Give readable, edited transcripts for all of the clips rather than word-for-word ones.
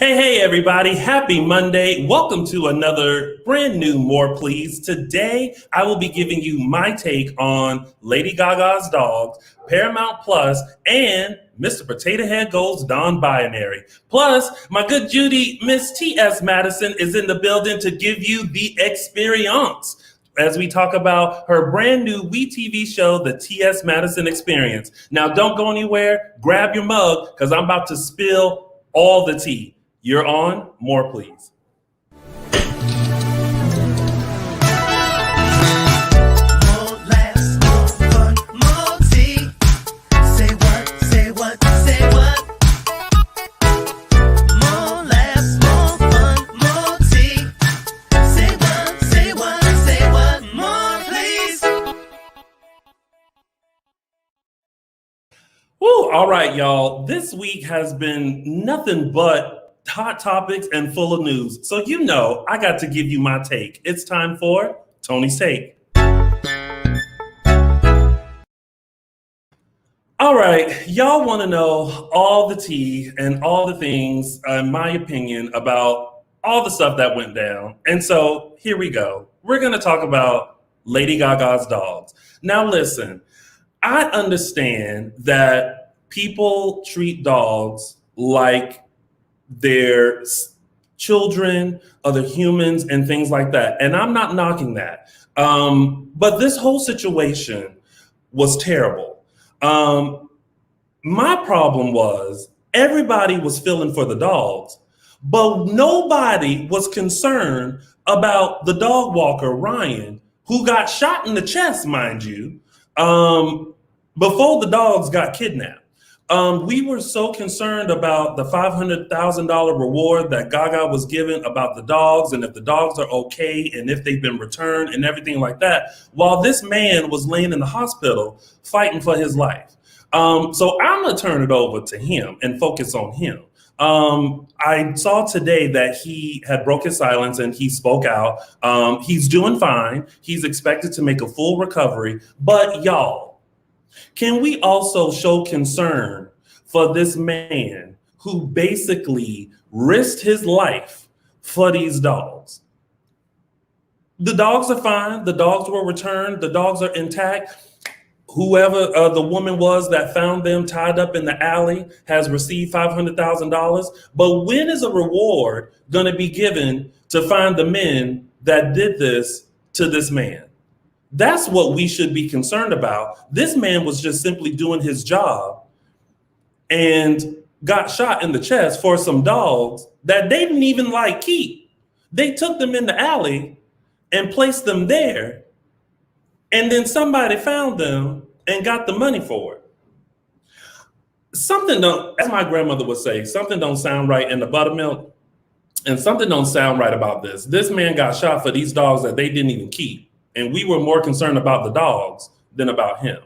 Hey, everybody. Happy Monday. Welcome to another brand new More Please. Today, I will be giving you my take on Lady Gaga's dogs, Paramount Plus, and Mr. Potato Head Goes non-binary. Plus, my good Judy, Miss TS Madison, is in the building to give you the experience as we talk about her brand new WeTV show, the TS Madison Experience. Now, don't go anywhere. Grab your mug because I'm about to spill all the tea. You're on More Please. Woo, all right, y'all. This week has been nothing but hot topics and full of news. So you know I got to give you my take. It's time for Tony's Take. All right, y'all want to know all the tea and all the things, in my opinion, about all the stuff that went down. And so here we go. We're going to talk about Lady Gaga's dogs. Now listen, I understand that people treat dogs like they're children, other humans, and things like that. And I'm not knocking that. But this whole situation was terrible. My problem was everybody was feeling for the dogs, but nobody was concerned about the dog walker, Ryan, who got shot in the chest, mind you, before the dogs got kidnapped. We were so concerned about the $500,000 reward that Gaga was given about the dogs and if the dogs are okay and if they've been returned and everything like that, while this man was laying in the hospital fighting for his life. So I'm going to turn it over to him and focus on him. I saw today that he had broke his silence and he spoke out. He's doing fine. He's expected to make a full recovery. But y'all, can we also show concern for this man who basically risked his life for these dogs? The dogs are fine. The dogs were returned. The dogs are intact. Whoever the woman was that found them tied up in the alley has received $500,000. But when is a reward going to be given to find the men that did this to this man? That's what we should be concerned about. This man was just simply doing his job and got shot in the chest for some dogs that they didn't even keep. They took them in the alley and placed them there. And then somebody found them and got the money for it. Something don't, as my grandmother would say, something don't sound right in the buttermilk. And something don't sound right about this. This man got shot for these dogs that they didn't even keep. And we were more concerned about the dogs than about him.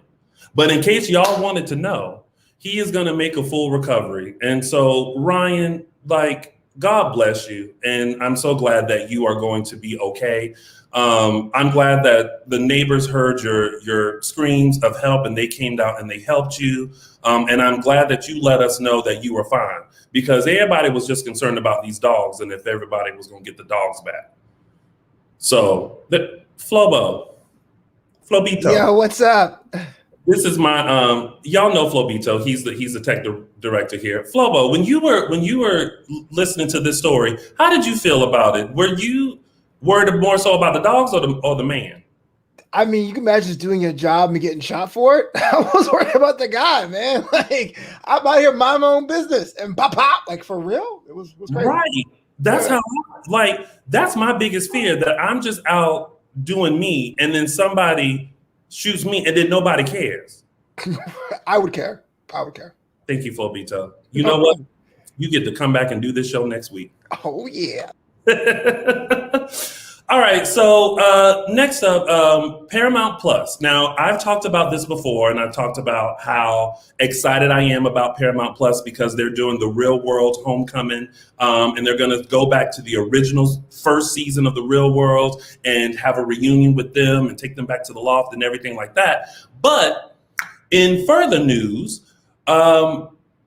But in case y'all wanted to know, he is going to make a full recovery. And so, Ryan, God bless you. And I'm so glad that you are going to be okay. I'm glad that the neighbors heard your screams of help and they came down and they helped you. And I'm glad that you let us know that you were fine, because everybody was just concerned about these dogs and if everybody was going to get the dogs back. So, Flobito. Yo, what's up? This is my y'all know Flobito. He's the tech director here. Flobo, when you were listening to this story, how did you feel about it? Were you worried more so about the dogs or the man? I mean, you can imagine just doing your job and getting shot for it. I was worried about the guy, man. I'm out here minding my own business and pop, for real. It was crazy. Right. That's how that's my biggest fear, that I'm just out doing me and then somebody shoots me and then nobody cares. I would care. Thank you, Flobito. You know what? You get to come back and do this show next week. Oh, yeah. All right, so next up, Paramount Plus. Now, I've talked about this before, and I've talked about how excited I am about Paramount Plus because they're doing the Real World Homecoming, and they're going to go back to the original first season of the Real World and have a reunion with them and take them back to the loft and everything like that. But in further news,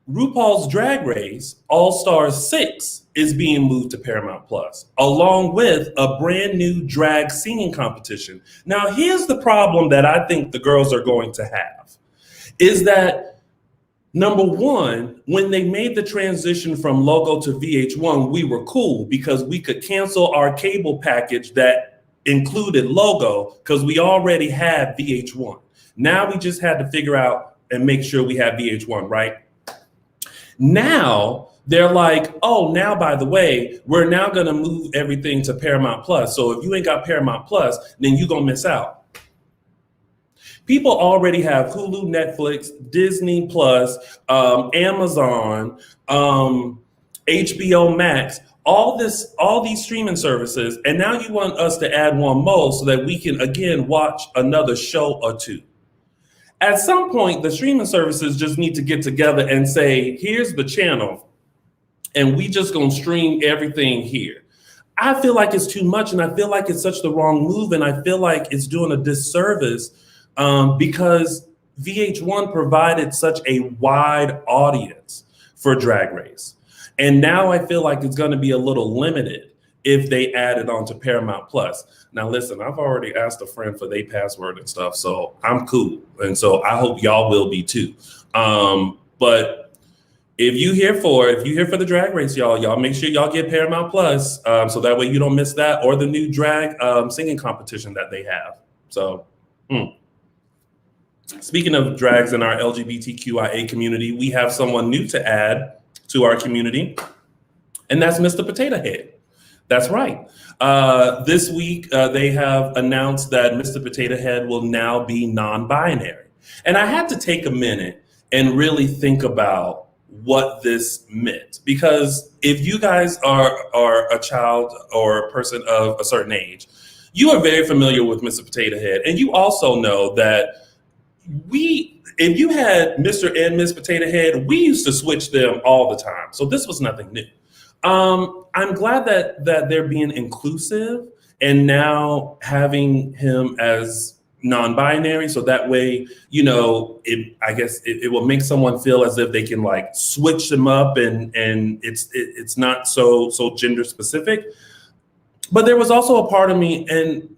RuPaul's Drag Race All-Stars 6 is being moved to Paramount Plus, along with a brand new drag singing competition. Now, here's the problem that I think the girls are going to have, is that, number one, when they made the transition from Logo to VH1, we were cool because we could cancel our cable package that included Logo because we already had VH1. Now we just had to figure out and make sure we have VH1, right? Now they're like, oh, now, by the way, we're now going to move everything to Paramount Plus. So if you ain't got Paramount Plus, then you're going to miss out. People already have Hulu, Netflix, Disney Plus, Amazon, HBO Max, all these streaming services. And now you want us to add one more so that we can, again, watch another show or two. At some point, the streaming services just need to get together and say, here's the channel, and we just gonna stream everything here. I feel like it's too much, and I feel like it's such the wrong move, and I feel like it's doing a disservice because VH1 provided such a wide audience for Drag Race. And now I feel like it's gonna be a little limited if they add it onto Paramount Plus. Now, listen, I've already asked a friend for their password and stuff, so I'm cool. And so I hope y'all will be too. But if you here for the Drag Race, y'all make sure y'all get Paramount Plus so that way you don't miss that or the new drag singing competition that they have. So, Speaking of drags in our LGBTQIA community, we have someone new to add to our community, and that's Mr. Potato Head. That's right. This week, they have announced that Mr. Potato Head will now be non-binary. And I had to take a minute and really think about what this meant. Because if you guys are a child or a person of a certain age, you are very familiar with Mr. Potato Head. And you also know that if you had Mr. and Miss Potato Head, we used to switch them all the time. So this was nothing new. I'm glad that they're being inclusive and now having him as non-binary. So that way, I guess it will make someone feel as if they can like switch them up and it's not so gender specific. But there was also a part of me, and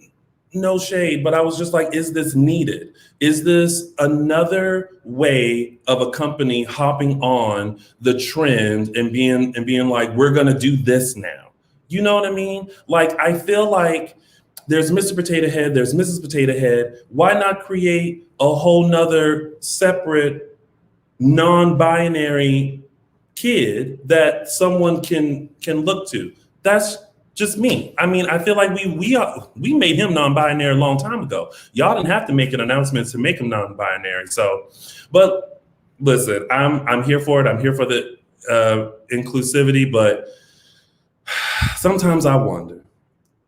no shade, but I was just like, is this needed? Is this another way of a company hopping on the trend and being like, we're gonna do this now? You know what I mean? Like, I feel like there's Mr. Potato Head, there's Mrs. Potato Head. Why not create a whole nother separate non-binary kid that someone can look to? That's just me. I mean, I feel like we made him non-binary a long time ago. Y'all didn't have to make an announcement to make him non-binary. So, but listen, I'm here for it. I'm here for the inclusivity, but sometimes I wonder.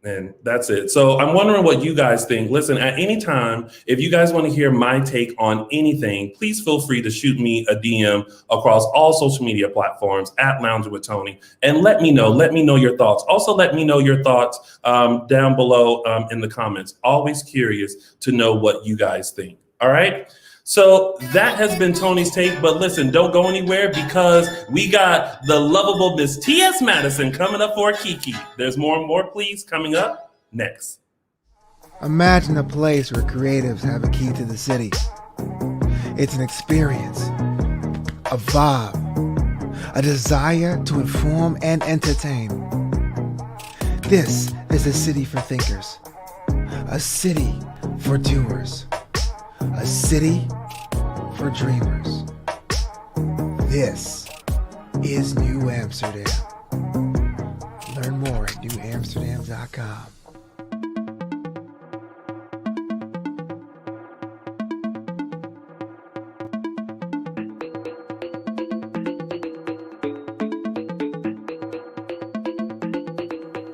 And that's it. So I'm wondering what you guys think. Listen, at any time, if you guys want to hear my take on anything, please feel free to shoot me a DM across all social media platforms at Lounging with Tony, and let me know your thoughts. Also, let me know your thoughts down below in the comments. Always curious to know what you guys think. All right. So that has been Tony's take, but listen, don't go anywhere because we got the lovable Miss TS Madison coming up for a Kiki. There's more and more, please, coming up next. Imagine a place where creatives have a key to the city. It's an experience, a vibe, a desire to inform and entertain. This is a city for thinkers, a city for doers. A city for dreamers. This is New Amsterdam. Learn more at newamsterdam.com.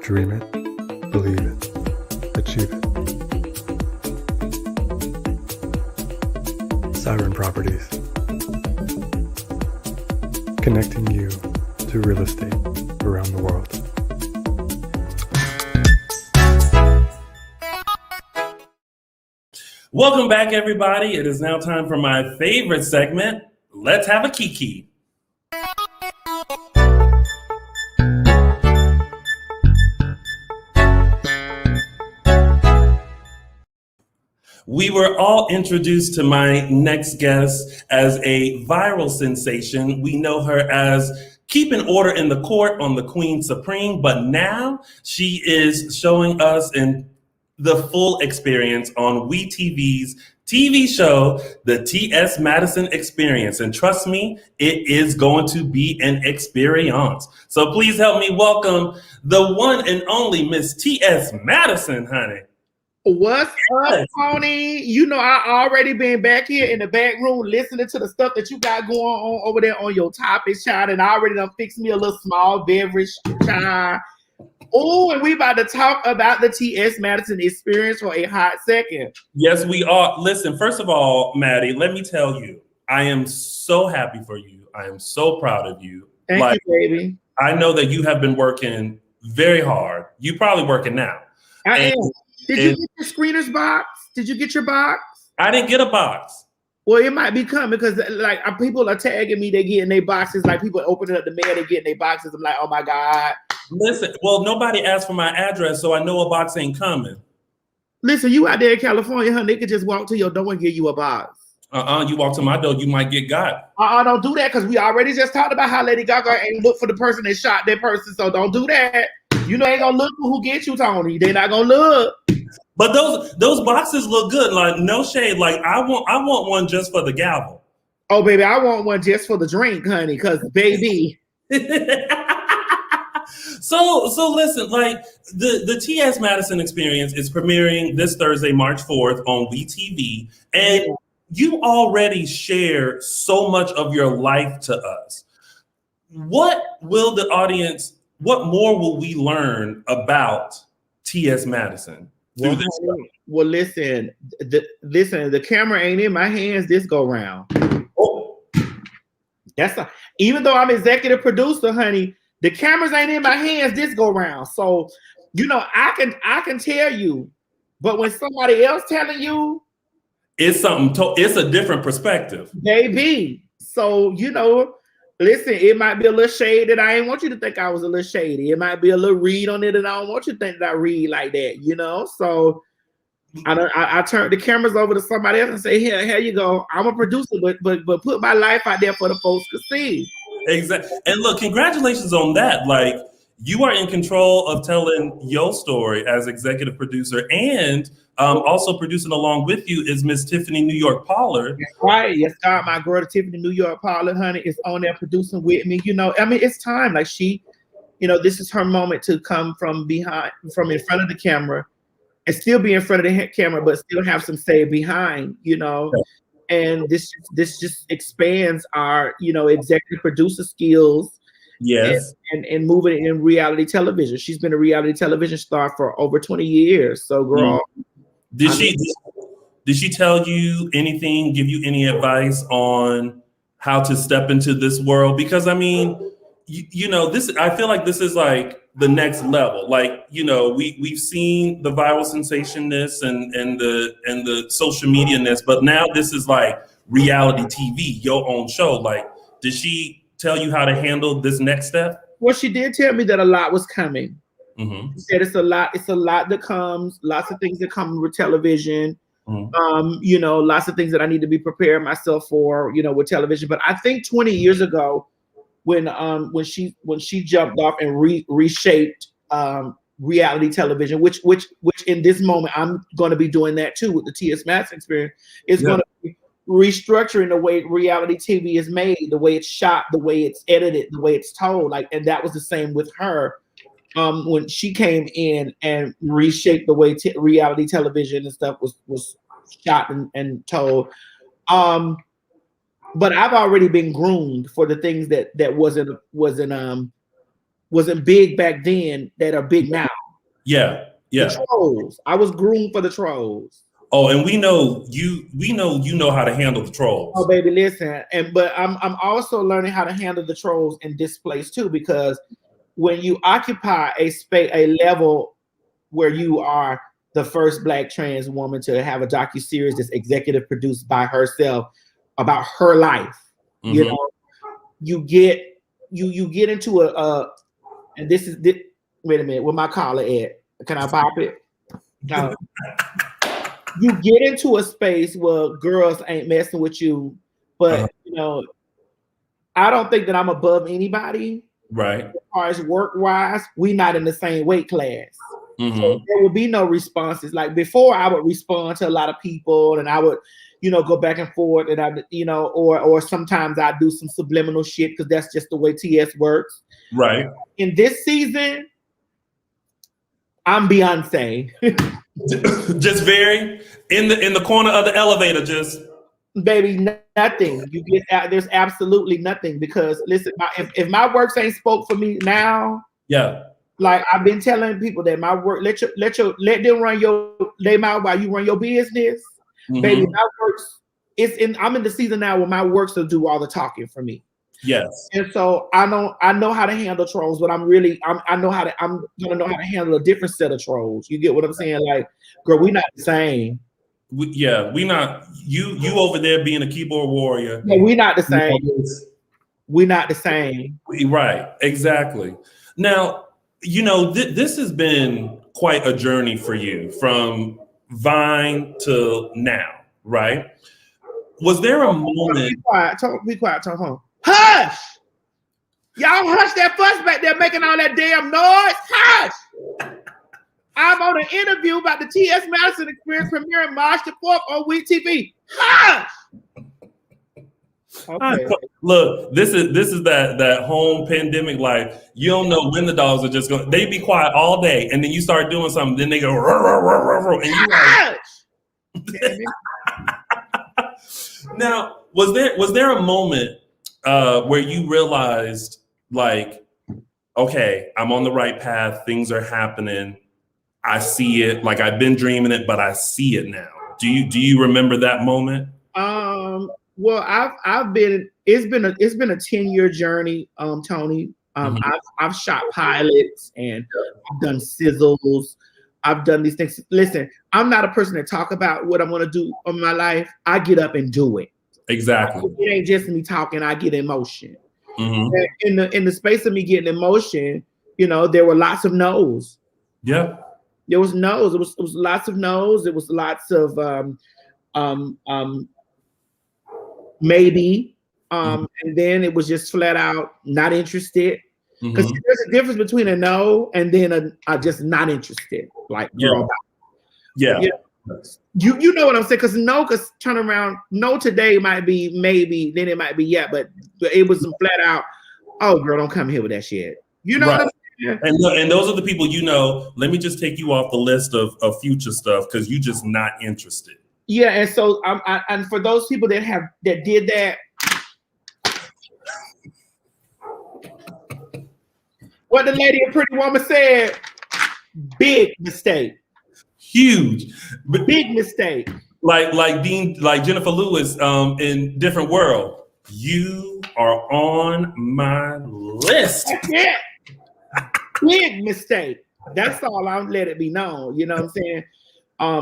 Dream it, believe it, achieve it. Siren Properties, connecting you to real estate around the world. Welcome back, everybody. It is now time for my favorite segment, Let's Have a Kiki. We were all introduced to my next guest as a viral sensation. We know her as keeping order in the court on the Queen Supreme, but now she is showing us in the full experience on WeTV's TV show, the TS Madison Experience. And trust me, it is going to be an experience. So please help me welcome the one and only Miss TS Madison, honey. What's up, Tony? You know, I already been back here in the back room listening to the stuff that you got going on over there on your topics, child, and I already done fixed me a little small beverage, child. Oh, and we about to talk about the TS Madison Experience for a hot second. Yes, we are. Listen, first of all, Maddie, let me tell you, I am so happy for you. I am so proud of you. Thank you, baby. I know that you have been working very hard. You probably working now. I am. Did you get your screener's box? Did you get your box? I didn't get a box. Well, it might be coming because like people are tagging me, they getting their boxes. Like people opening up the mail, they getting their boxes. I'm like, oh my God. Listen, well, nobody asked for my address, so I know a box ain't coming. Listen, you out there in California, honey, they could just walk to your door and give you a box. You walk to my door, you might get got. Don't do that because we already just talked about how Lady Gaga ain't look for the person that shot that person. So don't do that. You know, ain't gonna look for who get you, Tony. They not gonna look. But those boxes look good. Like no shade. Like I want one just for the gavel. Oh, baby, I want one just for the drink, honey. Cause baby. So listen, like the TS Madison Experience is premiering this Thursday, March 4th on WeTV, and you already share so much of your life to us. What will the audience? What more will we learn about TS Madison through this show? Well, listen, the camera ain't in my hands this go round. Oh. Even though I'm executive producer, honey, the cameras ain't in my hands this go round. So, you know, I can tell you, but when somebody else telling you, it's something. It's a different perspective, baby. So, you know. Listen, it might be a little shade that I ain't want you to think I was a little shady. It might be a little read on it, and I don't want you to think that I read like that, you know? So I turned the cameras over to somebody else and say, here you go. I'm a producer, but put my life out there for the folks to see. Exactly. And look, congratulations on that. Like, you are in control of telling your story as executive producer, and also producing along with you is Miss Tiffany New York Pollard. That's right. Yes, God, my girl Tiffany New York Pollard, honey, is on there producing with me. You know, I mean, it's time. Like she, you know, this is her moment to come from in front of the camera and still be in front of the camera, but still have some say behind, you know. And this just expands our, you know, executive producer skills. Yes. And moving in reality television. She's been a reality television star for over 20 years. So, girl. Did she tell you anything, give you any advice on how to step into this world? Because I mean, you know, I feel like this is like the next level. Like, you know, we've seen the viral sensationness and the social media-ness, but now this is like reality TV, your own show. Like, did she tell you how to handle this next step? Well, she did tell me that a lot was coming. Mm-hmm. She said it's a lot that comes, lots of things that come with television. Mm-hmm. You know, lots of things that I need to be prepared myself for, you know, with television. But I think 20 years ago, when she jumped off and reshaped reality television, which in this moment I'm going to be doing that too with the TS Madison Experience. It's going to be restructuring the way reality TV is made, the way it's shot, the way it's edited, the way it's told. Like, and that was the same with her. When she came in and reshaped the way reality television and stuff was shot and told. But I've already been groomed for the things that wasn't big back then that are big now. Yeah. The trolls. I was groomed for the trolls. Oh, and we know you know how to handle the trolls. Oh, baby, listen. But I'm also learning how to handle the trolls in this place too, because when you occupy a level where you are the first Black trans woman to have a docuseries that's executive produced by herself about her life, mm-hmm. You know, you get into and this is wait a minute, where my collar at? Can I pop it? you get into a space where girls ain't messing with you, but you know, I don't think that I'm above anybody. Right. As far as work wise, we not in the same weight class. Mm-hmm. So there will be no responses. Like before, I would respond to a lot of people, and I would, you know, go back and forth, and I, you know, or sometimes I do some subliminal shit because that's just the way TS works. Right. In this season, I'm Beyonce. Just very in the corner of the elevator, just baby, nothing. You get out. There's absolutely nothing because listen, if my works ain't spoke for me now, yeah. Like I've been telling people that my work, let them run their mouth while you run your business. Mm-hmm. Baby, my works, I'm in the season now where my works will do all the talking for me. Yes. And so I know how to handle trolls, but I'm gonna know how to handle a different set of trolls. You get what I'm saying? Like, girl, we not the same. We not you over there being a keyboard warrior. Yeah, we not the same. We not the same. Right, exactly. Now, you know, this has been quite a journey for you from Vine to now, right? Was there a moment? Be quiet, talk home. Hush! Y'all hush that fuss back there making all that damn noise. Hush! I'm on an interview about the TS Madison Experience premiering March the 4th on WE TV. Hush! Okay. Look, this is that home pandemic life. You don't know when the dogs are just going. They be quiet all day, and then you start doing something, then they go roar, roar, roar, roar, and you like. Now, was there a moment where you realized, like, okay, I'm on the right path, things are happening, I see it, like I've been dreaming it, but I see it now. Do you remember that moment? Well, it's been a 10-year journey, Tony. I've shot pilots and I've done sizzles. I've done these things. Listen, I'm not a person to talk about what I'm going to do in my life. I get up and do it. Exactly. It ain't just me talking. I get emotion. Mm-hmm. In the space of me getting emotion, you know, there were lots of no's. Yeah. There was no's. It was lots of no's. It was lots of maybe. And then it was just flat out not interested. Because there's a difference between a no and then a just not interested. Like, girl, yeah. You know what I'm saying? Because turn around, no today might be maybe, then it might be yeah, but it was flat out, oh girl, don't come here with that shit. You know what I'm saying? And those are the people, you know, let me just take you off the list of future stuff because you just not interested. Yeah, and so and for those people that did that, what the lady in Pretty Woman said, big mistake. Huge. Big mistake. Like Jennifer Lewis in Different World. You are on my list. Yeah. Big mistake. That's all. I'll let it be known. You know what I'm saying?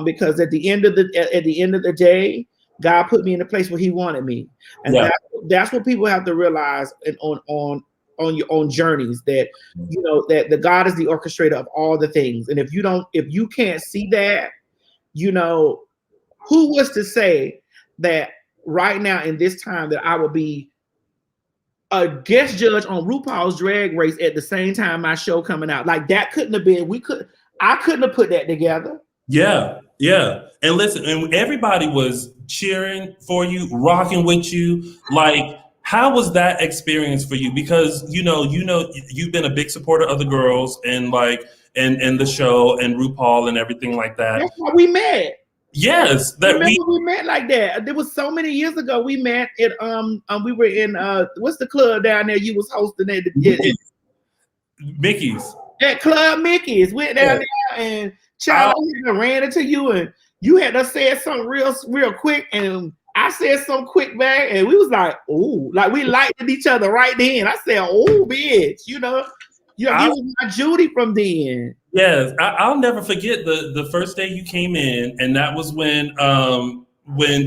Because at the end of the day, God put me in a place where He wanted me, and that's what people have to realize. And on your own journeys, that you know that the God is the orchestrator of all the things. And if you can't see that, you know, who was to say that right now in this time that I would be a guest judge on RuPaul's Drag Race at the same time my show coming out? Like that couldn't have been. I couldn't have put that together. Yeah. And listen, and everybody was cheering for you, rocking with you, like. How was that experience for you? Because you know, you've been a big supporter of the girls and and the show and RuPaul and everything like that. That's how we met. Yes, we met like that. There was so many years ago. We met at we were in what's the club down there you was hosting at Mickey's. At Club Mickey's. Went down there and child ran into you and you had to say something real quick and I said something quick back, and we was like, "Ooh!" Like we liked each other right then. I said, "Oh, bitch," you know. You was my Judy from then. Yes, I'll never forget the first day you came in, and that was when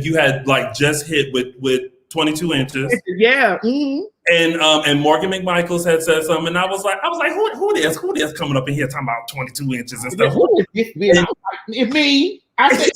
you had like just hit with 22 inches. Yeah. Mm-hmm. And Morgan McMichaels had said something, and I was like, who this coming up in here talking about 22 inches and stuff? It's me. I said,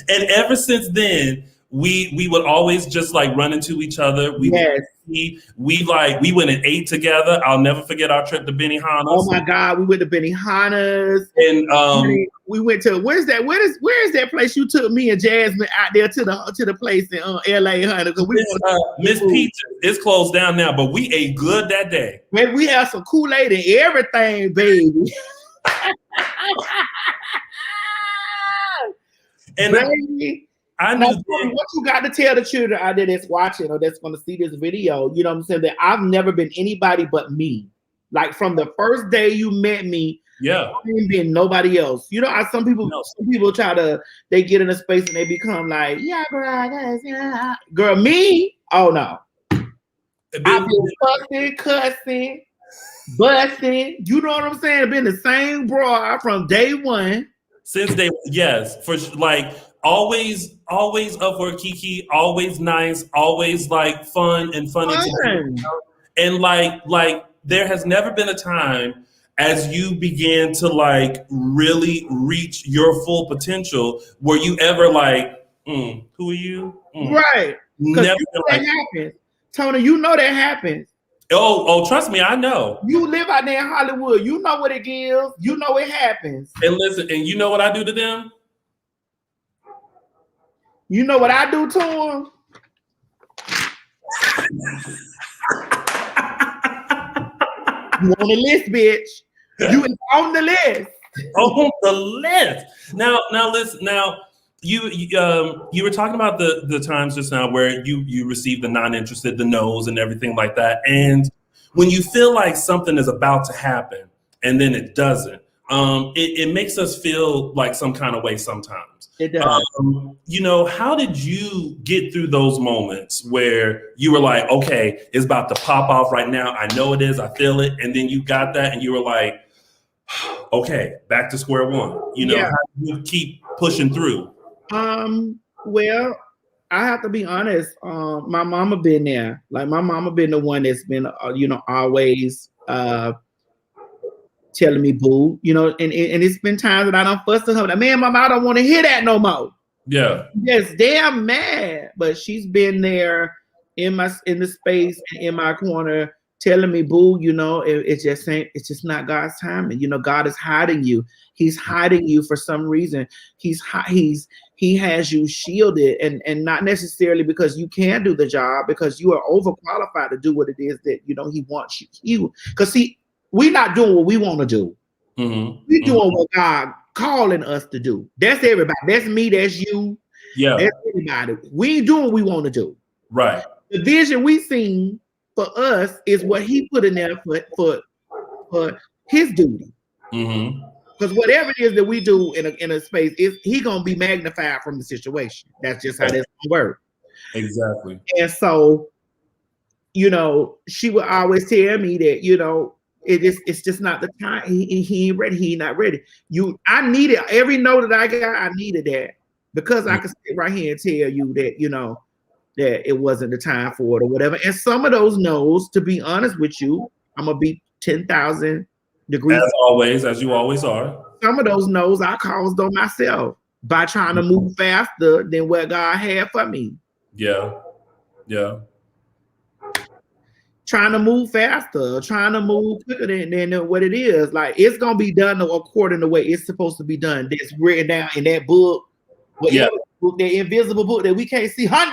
And ever since then, we would always just like run into each other. yes. We went and ate together. I'll never forget our trip to Benihana's. Oh my God, we went to Benihana's. And we went to where is that place you took me and Jasmine out there to the place in LA, honey? Because Miss Peaches, it's closed down now, but we ate good that day. Man, we had some Kool-Aid and everything, baby. And baby, I knew what you got to tell the children out there that's watching or that's going to see this video, you know what I'm saying, that I've never been anybody but me. Like from the first day you met me, yeah, I ain't been nobody else. You know, some people they get in a space and they become like, yeah, girl, me? Oh no. I've been fucking, cussing, busting. You know what I'm saying? I've been the same broad from day one. Since day, yes, for like always up for Kiki, always nice, always like fun and funny. And like there has never been a time as you began to like really reach your full potential where you ever like, who are you? Right. Never that happens. Tony, you know that happens. Oh, trust me, I know. You live out there in Hollywood. You know what it gives. You know it happens. And listen, and you know what I do to them? You know what I do to them? You on the list, bitch. You is on the list. On the list. Now listen. Now you were talking about the times just now where you received the non-interested, the no's, and everything like that. And when you feel like something is about to happen and then it doesn't, it makes us feel like some kind of way sometimes. It does. You know, how did you get through those moments where you were like, okay, it's about to pop off right now. I know it is. I feel it. And then you got that and you were like, okay, back to square one. You know, how do you keep pushing through? Well, I have to be honest. My mama been there. Like my mama been the one that's been, always telling me boo, and it's been times that I don't fuss at her. Like, man, mama, I don't want to hear that no more. Yeah. Just damn mad. But she's been there in the space and in my corner telling me, boo, it's just not God's timing. God is hiding you. He's hiding you for some reason. He has you shielded and not necessarily because you can do the job, because you are overqualified to do what it is that, he wants you. Because we're not doing what we want to do. Mm-hmm. We're doing what God calling us to do. That's everybody. That's me. That's you. Yeah. That's everybody. We ain't doing what we want to do. Right. The vision we seen for us is what he put in there for his duty. Mm-hmm. Because whatever it is that we do in a space, he gonna be magnified from the situation. That's just how that's gonna work. Exactly. And so, she would always tell me that, it's just not the time. He ain't ready. He not ready. I needed every note that I got. I needed that because I could sit right here and tell you that, that it wasn't the time for it or whatever. And some of those no's, to be honest with you, I'm gonna be 10,000 degrees. As you always are. Some of those no's I caused on myself by trying to move faster than what God had for me. Yeah. Yeah. Trying to move faster, trying to move quicker than what it is. Like, it's gonna be done according to the way it's supposed to be done. That's written down in that book. Book, that invisible book that we can't see. Come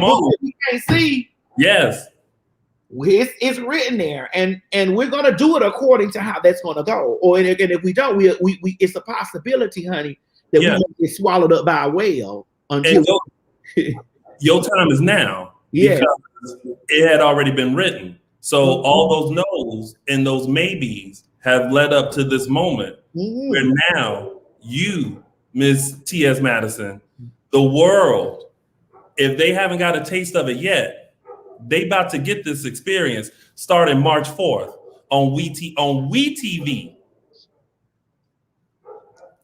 on. We can't see. Yes. It's written there, and we're gonna do it according to how that's gonna go. And if we don't, we it's a possibility, honey, that we might get swallowed up by a whale until your time is now. Yeah, because it had already been written. So all those no's and those maybes have led up to this moment where now you, Miss TS Madison, the world, if they haven't got a taste of it yet, they about to get this experience starting March 4th on WeTV.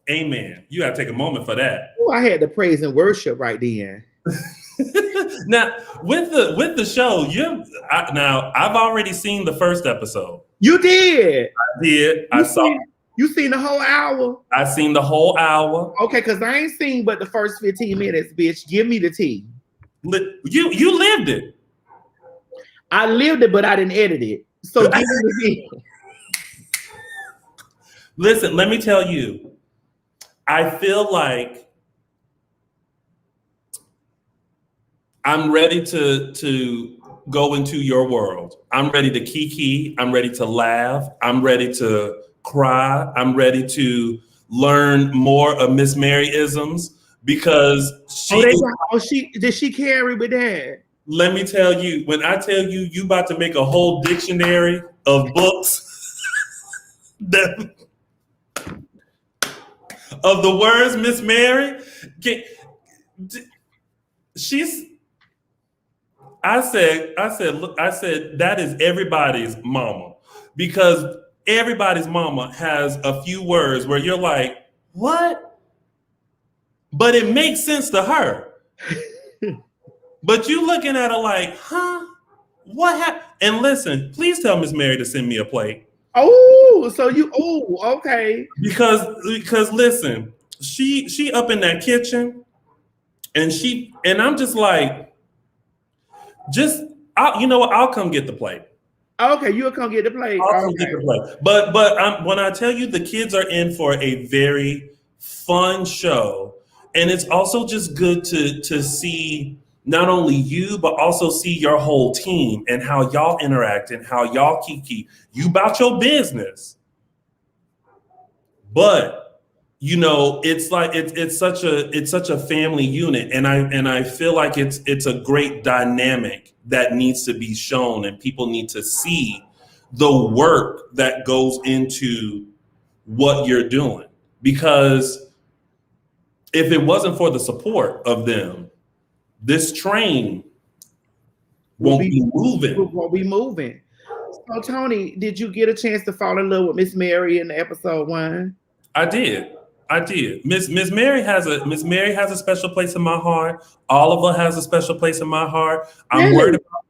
Amen. You got to take a moment for that. Oh, I had the praise and worship right then. Now, with the show, now I've already seen the first episode. You did. I did. You seen the whole hour? I seen the whole hour. Okay, because I ain't seen but the first 15 minutes, bitch. Give me the tea. You lived it. I lived it, but I didn't edit it. So give me the tea. Listen, let me tell you. I feel like I'm ready to go into your world. I'm ready to kiki. I'm ready to laugh. I'm ready to cry. I'm ready to learn more of Miss Mary-isms because did she carry with that? Let me tell you, when I tell you, you about to make a whole dictionary of books that of the words Miss Mary. I said, that is everybody's mama, because everybody's mama has a few words where you're like, what? But it makes sense to her. But you looking at her like, huh? What happened? And listen, please tell Miss Mary to send me a plate. Oh, so okay. Because listen, she up in that kitchen, and I'm just like, you know what? I'll come get the plate. Okay, you'll come get the plate. I'll come get the plate. But when I tell you, the kids are in for a very fun show, and it's also just good to see not only you, but also see your whole team and how y'all interact and how y'all kiki. You about your business. But you know, it's like it's such a family unit, and I feel like it's a great dynamic that needs to be shown, and people need to see the work that goes into what you're doing. Because if it wasn't for the support of them, this train won't be moving. So Tony, did you get a chance to fall in love with Miss Mary in episode 1? I did. Miss Mary has a special place in my heart. Oliver has a special place in my heart. I'm worried about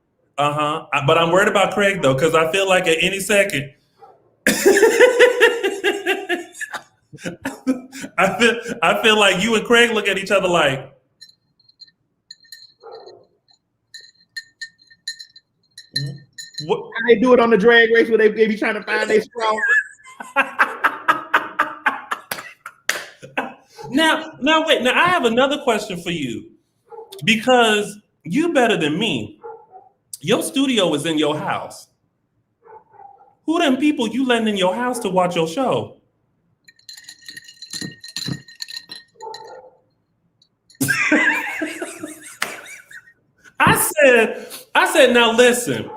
but I'm worried about Craig though, because I feel like at any second I feel like you and Craig look at each other like, what? How they do it on the drag race where they be trying to find their straw. Now wait. Now I have another question for you, because you better than me. Your studio is in your house. Who them people you letting in your house to watch your show? I said, now listen.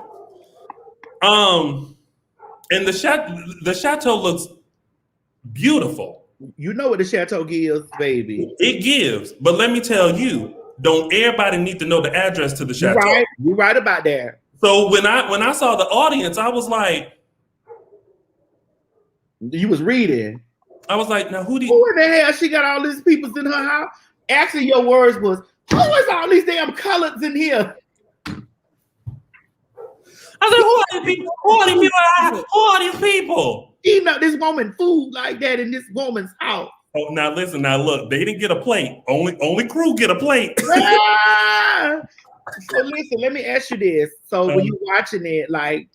And the chateau looks beautiful. You know what the chateau gives, baby. It gives, but let me tell you, don't everybody need to know the address to the chateau? You're right about that. So when I saw the audience, I was like, you was reading. I was like, now who in the hell she got all these people in her house? Actually, your words was, who is all these damn colors in here? I said, who are these people? Who are these people? Eating up this woman food like that in this woman's house. Oh, now listen, now look, they didn't get a plate. Only crew get a plate. So listen, let me ask you this. So when you're watching it, like,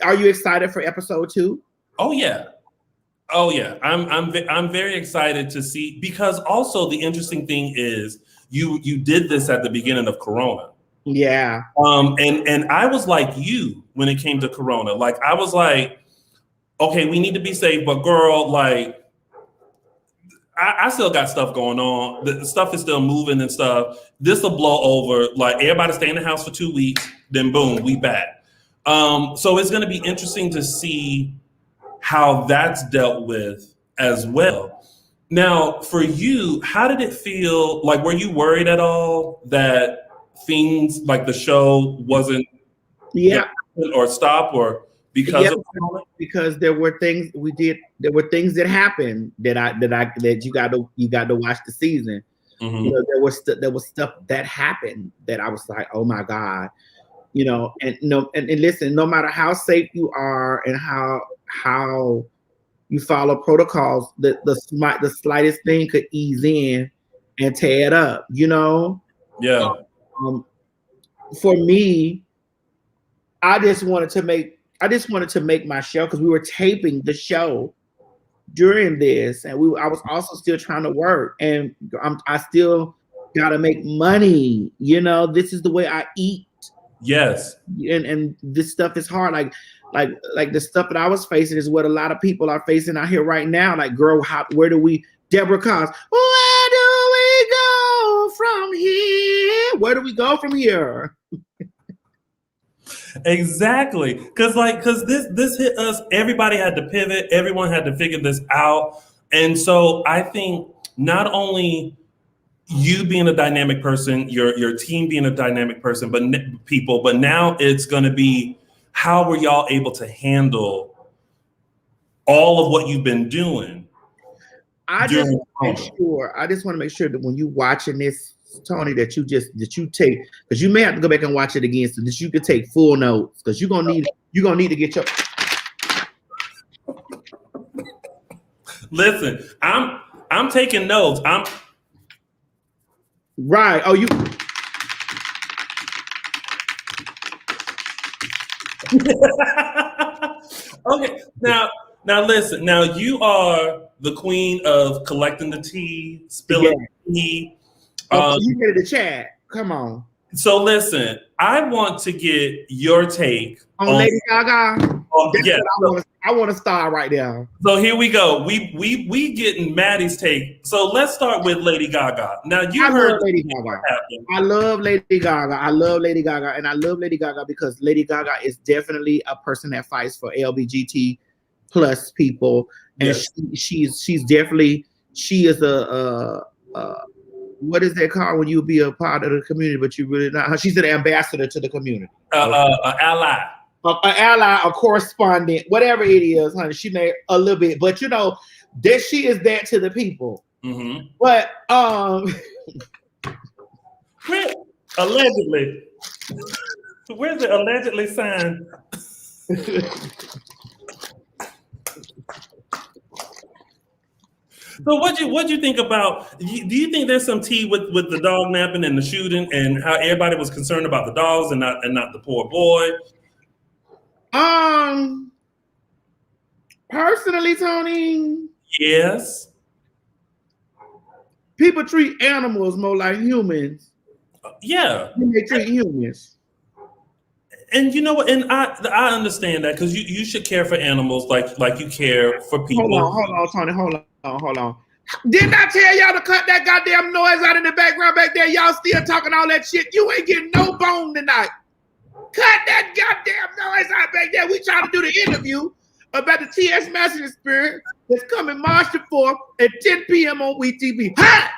are you excited for episode 2? Oh yeah. I'm very excited to see, because also the interesting thing is you did this at the beginning of Corona. Yeah. And I was like you when it came to Corona. Like I was like, okay, we need to be safe, but girl, like I still got stuff going on. The stuff is still moving and stuff. This will blow over. Like everybody stay in the house for 2 weeks, then boom, we back. So it's going to be interesting to see how that's dealt with as well. Now, for you, how did it feel? Like, were you worried at all that things like the show wasn't or stop or because of because there were things we did. There were things that happened that you got to watch the season. Mm-hmm. You know, there was stuff that happened that I was like, oh my God. you know, and no, and listen, no matter how safe you are and how you follow protocols, the slightest thing could ease in and tear it up, you know. Yeah. For me, I just wanted to make my show, because we were taping the show during this, and I was also still trying to work, and I still gotta make money. You know, this is the way I eat. Yes. And this stuff is hard. Like the stuff that I was facing is what a lot of people are facing out here right now. Like, girl, where do we, Deborah Cox, where do we go from here? Where do we go from here? Exactly. Because this hit us. Everybody had to pivot. Everyone had to figure this out. And so I think not only you being a dynamic person, your team being a dynamic person, but now it's going to be, how were y'all able to handle all of what you've been doing? I just want to make sure that when you watching this, Tony, that you take, because you may have to go back and watch it again, so that you can take full notes, because you're gonna need to get your. Listen, I'm taking notes. Right. Oh, you. Okay. Now listen. Now you are the queen of collecting the tea, spilling the tea. You ready to chat? Come on. So listen, I want to get your take on Lady Gaga. Yeah, I want to start right there. So here we go. We getting Maddie's take. So let's start with Lady Gaga. Now I love Lady Gaga. I love Lady Gaga. I love Lady Gaga, and I love Lady Gaga because Lady Gaga is definitely a person that fights for LGBT plus people, and yes. she is a what is that called when you be a part of the community, but you really not? She's an ambassador to the community. An ally. An ally, a correspondent, whatever it is, honey. She made a little bit, but you know that she is that to the people. Mm-hmm. But allegedly, where's the allegedly sign? So what you think about? Do you think there's some tea with the dog napping and the shooting and how everybody was concerned about the dogs and not the poor boy? Personally, Tony. Yes. People treat animals more like humans. Yeah. Than they treat humans. And you know what? And I understand that, because you should care for animals like you care for people. Hold on, Tony. Hold on. Didn't I tell y'all to cut that goddamn noise out in the background back there? Y'all still talking all that shit. You ain't getting no bone tonight. Cut that goddamn noise out back there. We trying to do the interview about the TS MADISON Experience that's coming March the 4th at 10 p.m. on WeTV. Ha!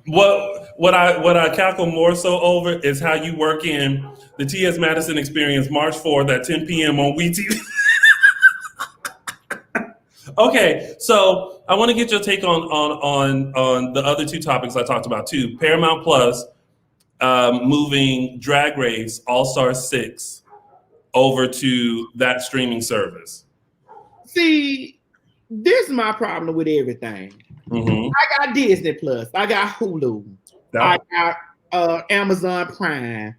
What I cackle more so over is how you work in the TS MADISON Experience March 4th at 10 p.m. on WeTV. Okay, so I want to get your take on the other two topics I talked about too. Paramount Plus moving Drag Race All-Star 6 over to that streaming service. See, this is my problem with everything. Mm-hmm. I got Disney Plus. I got Hulu. I got Amazon Prime.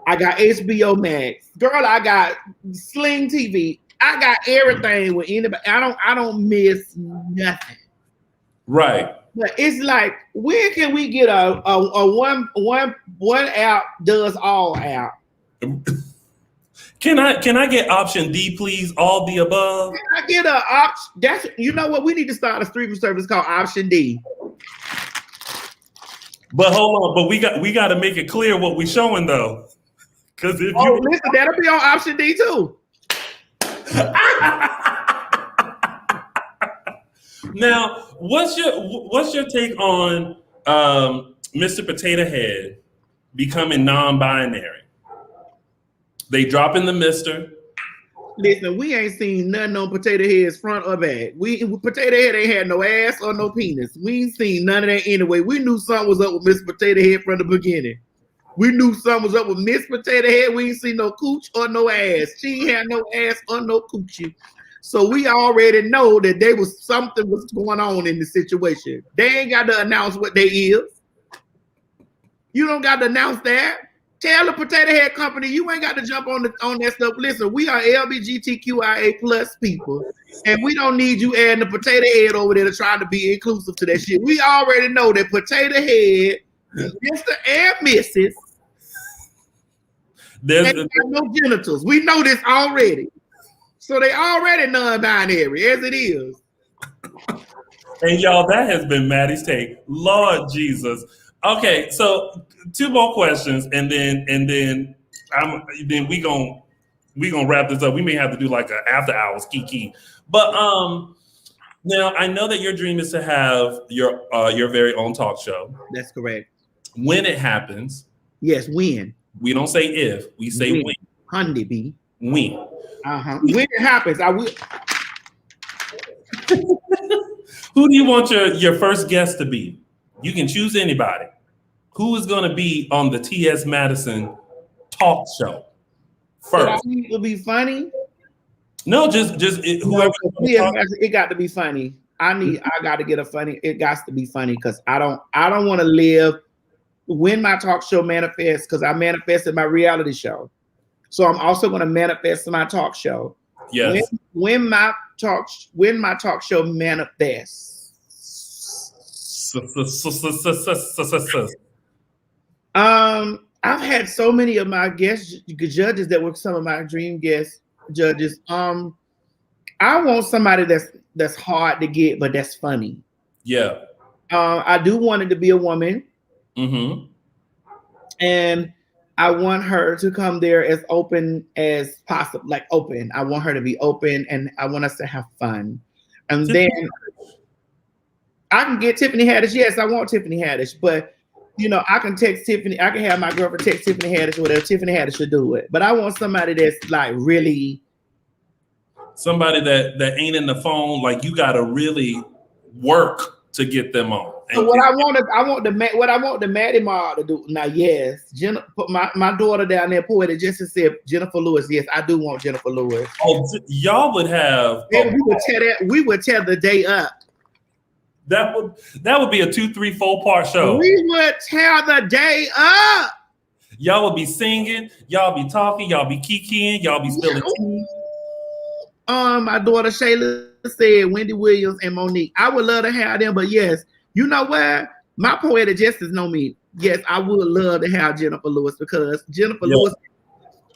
I got HBO Max. Girl, I got Sling TV. I got everything with anybody. I don't miss nothing. Right. But it's like, when can we get a one app does all app? Can I get option D, please? All the above. Can I get a option? That's, you know what? We need to start a streaming service called Option D. But hold on, but we got to make it clear what we're showing though, because if listen, that'll be on Option D too. Now, what's your take on Mr. Potato Head becoming non-binary? They drop in the Mr. Listen, we ain't seen nothing on Potato Head's front or back. Potato Head ain't had no ass or no penis. We ain't seen none of that anyway. We knew something was up with Miss Potato Head from the beginning. We knew something was up with Miss Potato Head. We ain't seen no cooch or no ass. She ain't had no ass or no coochie. So we already know that there was something was going on in the situation. They ain't got to announce what they is. You don't got to announce that. Tell the Potato Head Company you ain't got to jump on that stuff. Listen, we are LGBTQIA plus people, and we don't need you adding the Potato Head over there to try to be inclusive to that shit. We already know that Potato Head, Mr. and Mrs. They got no genitals. We know this already. So they already non-binary as it is. And y'all, that has been Maddie's take. Lord Jesus. Okay, so 2 more questions, and then we gonna wrap this up. We may have to do like an after hours kiki. But now I know that your dream is to have your very own talk show. That's correct. When it happens. Yes, when. We don't say if, we say when. Honeybee. When. When it happens, I will. Who do you want your first guest to be? You can choose anybody. Who is going to be on the TS Madison talk show first? It'll be funny. No, just whoever. It got to be funny. I got to get a funny. It got to be funny because I don't want to live when my talk show manifests, because I manifested my reality show. So I'm also going to manifest my talk show. Yes. When my talk show manifests. I've had so many of my guest judges that were some of my dream guest judges. I want somebody that's hard to get, but that's funny. Yeah. I do want it to be a woman. Mm-hmm. And I want her to come there as open as possible, like open. I want her to be open, and I want us to have fun. And then I can get Tiffany Haddish. Yes, I want Tiffany Haddish, but I can text Tiffany. I can have my girlfriend text Tiffany Haddish, or whatever. Tiffany Haddish should do it. But I want somebody that's like really somebody that ain't in the phone. Like you got to really work to get them on. So what I want the Maddie Ma to do now. Yes, put my daughter down there. Poetic Justice said Jennifer Lewis. Yes, I do want Jennifer Lewis. Oh, y'all would have. We would tear the day up. That would be a 2, 3, 4 part show. We would tear the day up. Y'all would be singing. Y'all be talking. Y'all be kikiing. Y'all be spilling tea. My daughter Shayla said Wendy Williams and Monique. I would love to have them, but yes. You know what? My Poetic Justice know me. Yes, I would love to have Jennifer Lewis because Jennifer Lewis,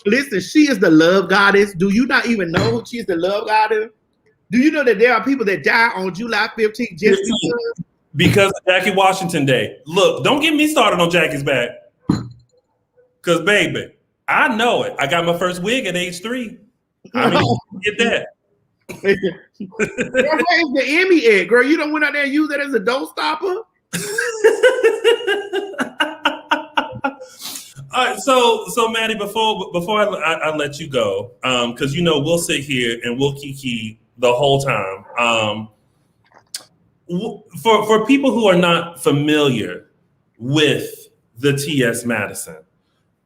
listen, she is the love goddess. Do you not even know she's the love goddess? Do you know that there are people that die on July 15th just because of Jackie Washington Day? Look, don't get me started on Jackie's back. Because, baby, I know it. I got my first wig at age 3. I mean, get that. Where's the Emmy at, girl? You don't went out there and use that as a don't stopper. All right, so Maddie, before I let you go, because we'll sit here and we'll kiki the whole time. For people who are not familiar with the TS Madison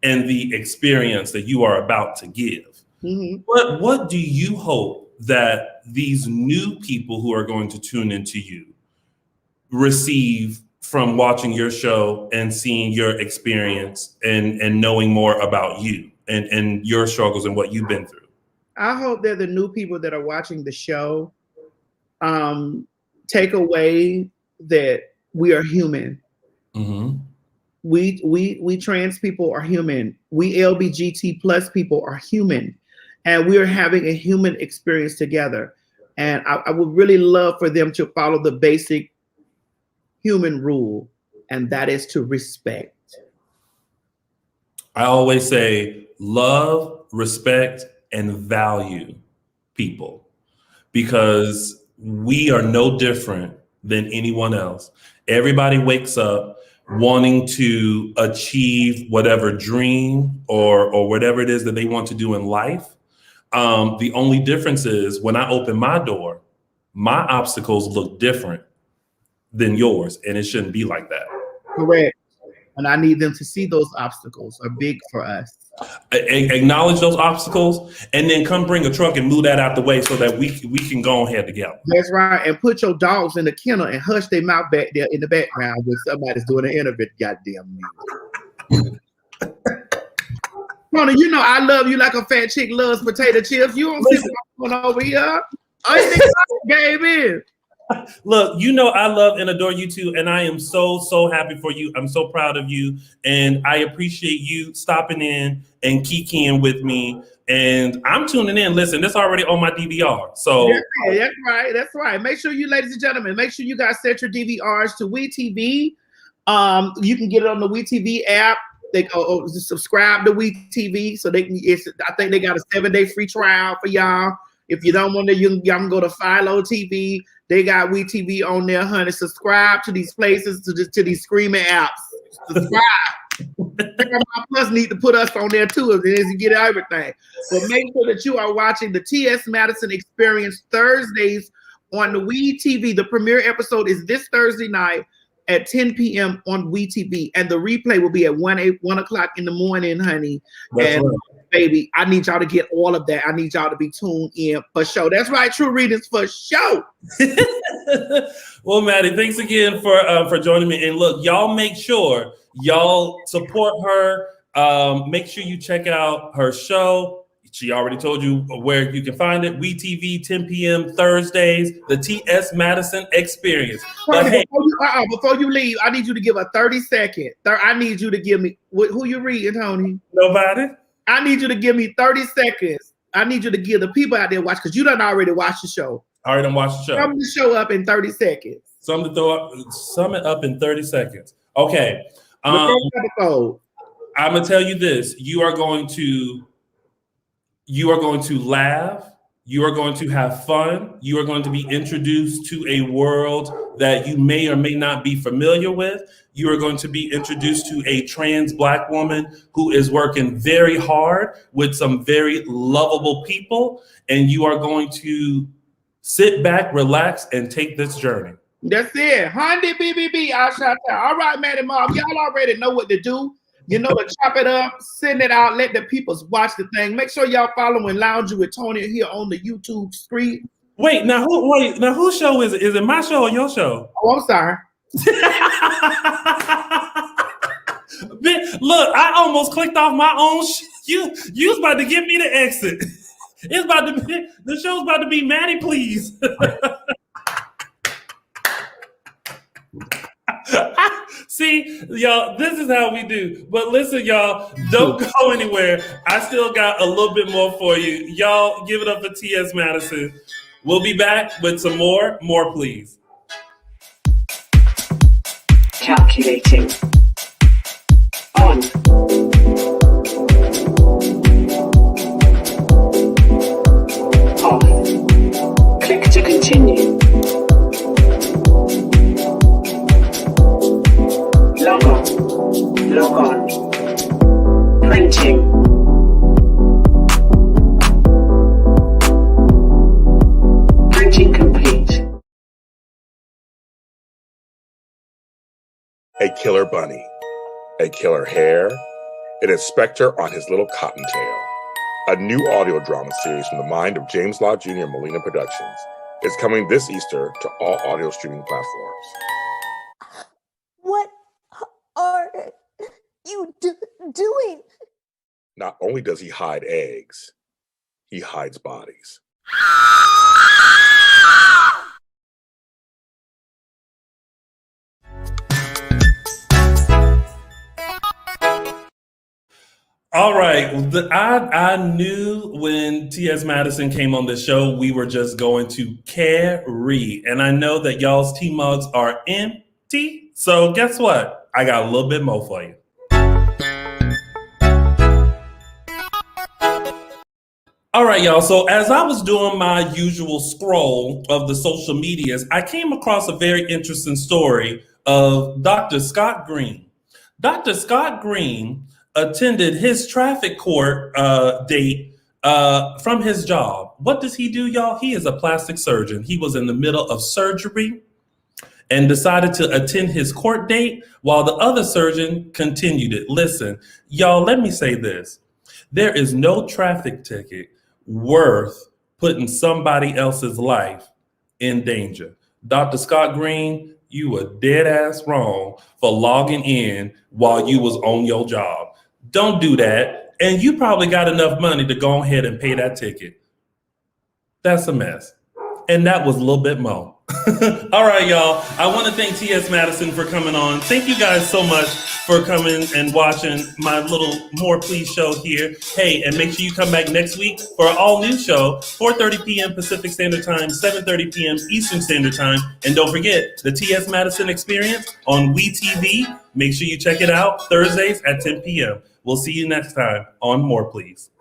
and the experience that you are about to give, what do you hope that these new people who are going to tune into you receive from watching your show and seeing your experience and knowing more about you and your struggles and what you've been through? I hope that the new people that are watching the show take away that we are human. Mm-hmm. We trans people are human. We LGBT plus people are human. And we are having a human experience together. And I would really love for them to follow the basic human rule, and that is to respect. I always say love, respect, and value people, because we are no different than anyone else. Everybody wakes up wanting to achieve whatever dream or whatever it is that they want to do in life. The only difference is when I open my door, my obstacles look different than yours, and it shouldn't be like that. Correct. And I need them to see those obstacles are big for us. Acknowledge those obstacles, and then come bring a truck and move that out the way so that we can go ahead together. That's right. And put your dogs in the kennel and hush their mouth back there in the background when somebody's doing an interview. Goddamn me. Tony, you know I love you like a fat chick loves potato chips. You don't see what's going over here. I think I gave in. Look, you know I love and adore you too, and I am so happy for you. I'm so proud of you, and I appreciate you stopping in and kikiing with me. And I'm tuning in. Listen, this already on my DVR. So that's right. That's right. Make sure you, ladies and gentlemen, make sure you guys set your DVRs to WeTV. You can get it on the WeTV app. They subscribe to WeTV, so they can. I think they got a 7-day free trial for y'all. If you don't want to, y'all can go to Philo TV. They got WeTV on there, honey. Subscribe to these places, to these screaming apps. Subscribe. Paramount Plus need to put us on there too, as you get everything. But make sure that you are watching the TS Madison Experience Thursdays on the WeTV. The premiere episode is this Thursday night at 10 p.m. on WeTV, and the replay will be at 1 o'clock in the morning, honey. That's and right. Baby, I need y'all to get all of that. I need y'all to be tuned in for sure. That's right, True Readings for sure. Well, Maddie, thanks again for joining me. And look, y'all make sure y'all support her. Make sure you check out her show. She already told you where you can find it. WeTV, 10 p.m. Thursdays, the TS Madison Experience. But hey, before you leave, I need you to give a 30-second. I need you to give me, who you reading, Tony? Nobody. I need you to give me 30 seconds. I need you to give the people out there watch, because you done already watched the show. I already done watched the show. Sum the show up in 30 seconds. Sum it up in 30 seconds. Okay. I'm going to tell you this. You are going to laugh. You are going to have fun. You are going to be introduced to a world that you may or may not be familiar with. You are going to be introduced to a trans Black woman who is working very hard with some very lovable people. And you are going to sit back, relax, and take this journey. That's it. Honey, BBB, I shot that. All right, Maddie Mom, y'all already know what to do. You know, to chop it up, send it out, let the peoples watch the thing. Make sure y'all following Lounging with Tony here on the YouTube screen. Now whose show is it? Is it my show or your show? Oh, I'm sorry. Look, I almost clicked off my own you was about to give me the exit. It's about to be, the show's about to be Maddie, please. See, y'all, this is how we do. But listen, y'all, don't go anywhere. I still got a little bit more for you. Y'all, give it up for TS Madison. We'll be back with some more please. Calculating. On. Off. Click to continue. Log on. Printing. Printing complete. A killer bunny, a killer hare, an inspector on his little cottontail. A new audio drama series from the mind of James Law Jr. and Molina Productions is coming this Easter to all audio streaming platforms. What are you doing? Not only does he hide eggs, he hides bodies. All right. I knew when T.S. Madison came on the show, we were just going to carry. And I know that y'all's tea mugs are empty. So guess what? I got a little bit more for you. All right, y'all. So as I was doing my usual scroll of the social medias, I came across a very interesting story of Dr. Scott Green. Dr. Scott Green attended his traffic court date from his job. What does he do, y'all? He is a plastic surgeon. He was in the middle of surgery and decided to attend his court date while the other surgeon continued it. Listen, y'all, let me say this. There is no traffic ticket worth putting somebody else's life in danger. Dr. Scott Green, you were dead ass wrong for logging in while you was on your job. Don't do that. And you probably got enough money to go ahead and pay that ticket. That's a mess. And that was a little bit more. All right, y'all. I want to thank TS Madison for coming on. Thank you guys so much for coming and watching my little More Please show here. Hey, and make sure you come back next week for an all-new show, 4:30 p.m. Pacific Standard Time, 7:30 p.m. Eastern Standard Time. And don't forget, the TS Madison Experience on WeTV. Make sure you check it out Thursdays at 10 p.m. We'll see you next time on More Please.